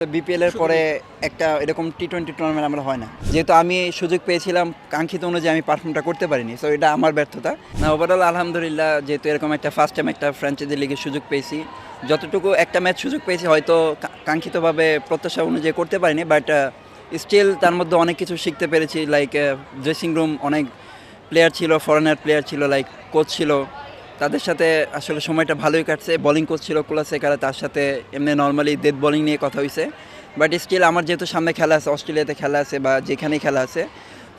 BPL এর পরে একটা এরকম টি-20 টুর্নামেন্ট আমরা হয় না, যেহেতু আমি সুযোগ পেয়েছিলাম কাঙ্ক্ষিত অনুযায়ী আমি পারফর্মটা করতে পারিনি, সো এটা আমার ব্যর্থতা না। ওভারঅল আলহামদুলিল্লাহ, যেহেতু এরকম একটা ফার্স্ট টাইম একটা ফ্র্যাঞ্চাইজি লিগের সুযোগ পেয়েছি, যতটুকু একটা ম্যাচ সুযোগ পেয়েছি হয়তো কাঙ্ক্ষিতভাবে প্রত্যাশা অনুযায়ী করতে পারিনি, বাট স্টিল তার মধ্যে অনেক কিছু শিখতে পেরেছি। লাইক ড্রেসিং রুম অনেক প্লেয়ার ছিল, ফরেনার প্লেয়ার ছিল, লাইক কোচ ছিল, তাদের সাথে আসলে সময়টা ভালোই কাটছে। বোলিং কোচ ছিল কুলাসেকারা, তার সাথে এমনি নর্মালি ডেথ বোলিং নিয়ে কথা হয়েছে। বাট স্টিল আমার যেহেতু সামনে খেলা আছে, অস্ট্রেলিয়াতে খেলা আছে বা যেখানেই খেলা আছে,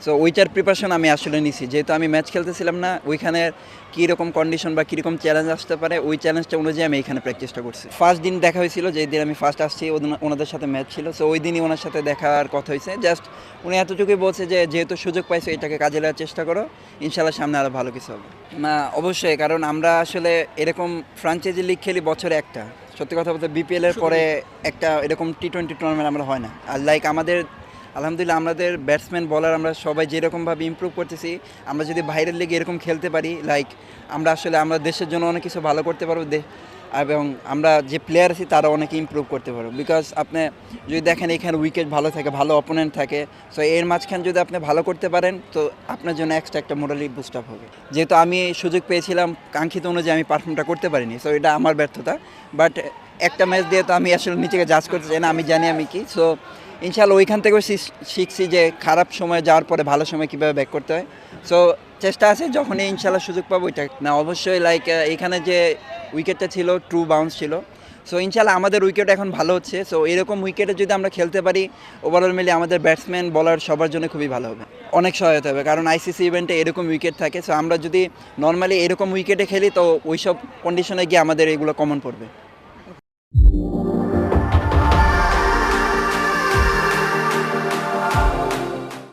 সো ওইটার প্রিপারেশন আমি আসলে নিছি। যেহেতু আমি ম্যাচ খেলতেছিলাম না, ওইখানের কীরকম কন্ডিশন বা কীরকম চ্যালেঞ্জ আসতে পারে, ওই চ্যালেঞ্জটা অনুযায়ী আমি এখানে প্র্যাকটিসটা করছি। ফার্স্ট দিন দেখা হয়েছিল, যেই দিন আমি ফার্স্ট আসছি, ওনাদের সাথে ম্যাচ ছিল, সো ওই দিনই ওনার সাথে দেখার কথা হয়েছে। জাস্ট উনি এতটুকুই বলছে যে যেহেতু সুযোগ পাইছো এটাকে কাজে লাগার চেষ্টা করো, ইনশাল্লাহ সামনে আরও ভালো কিছু হবে। না অবশ্যই, কারণ আমরা আসলে এরকম ফ্র্যাঞ্চাইজি লিগ খেলি বছরে একটা। সত্যি কথা বলতে বিপিএল এর পরে একটা এরকম টি-20 টুর্নামেন্ট আমরা হয় না। আর লাইক আমাদের আলহামদুলিল্লাহ আমাদের ব্যাটসম্যান বলার আমরা সবাই যেরকমভাবে ইমপ্রুভ করতেছি, আমরা যদি বাইরের লিগে এরকম খেলতে পারি, লাইক আমরা আসলে আমরা দেশের জন্য অনেক কিছু ভালো করতে পারবো, এবং আমরা যে প্লেয়ার আছি তারা অনেক ইমপ্রুভ করতে পারবো। বিকজ আপনি যদি দেখেন এখানে উইকেট ভালো থাকে, ভালো অপোনেন্ট থাকে, সো এর মাঝখানে যদি আপনি ভালো করতে পারেন তো আপনার জন্য এক্সট্রা একটা মোরালি বুস্ট আপ হবে। যেহেতু আমি সুযোগ পেয়েছিলাম কাঙ্ক্ষিত অনুযায়ী আমি পারফর্মটা করতে পারিনি, সো এটা আমার ব্যর্থতা। বাট একটা ম্যাচ দিয়ে তো আমি আসলে নিজেকে জাজ করতে চাই না, আমি জানি আমি কি। সো ইনশাআল্লাহ ওইখান থেকেও শিখছি যে খারাপ সময় যাওয়ার পরে ভালো সময় কীভাবে ব্যাক করতে হয়। সো চেষ্টা আছে যখনই ইনশাআল্লাহ সুযোগ পাবো ওইটা না। অবশ্যই লাইক এখানে যে উইকেটটা ছিল ট্রু বাউন্স ছিল, সো ইনশাআল্লাহ আমাদের উইকেট এখন ভালো হচ্ছে। সো এরকম উইকেটে যদি আমরা খেলতে পারি, ওভারঅল মিলে আমাদের ব্যাটসম্যান বলার সবার জন্য খুবই ভালো হবে, অনেক সহায়তা হবে। কারণ আইসিসি ইভেন্টে এরকম উইকেট থাকে, সো আমরা যদি নর্মালি এরকম উইকেটে খেলি তো ওইসব কন্ডিশনে গিয়ে আমাদের এগুলো কমন পড়বে।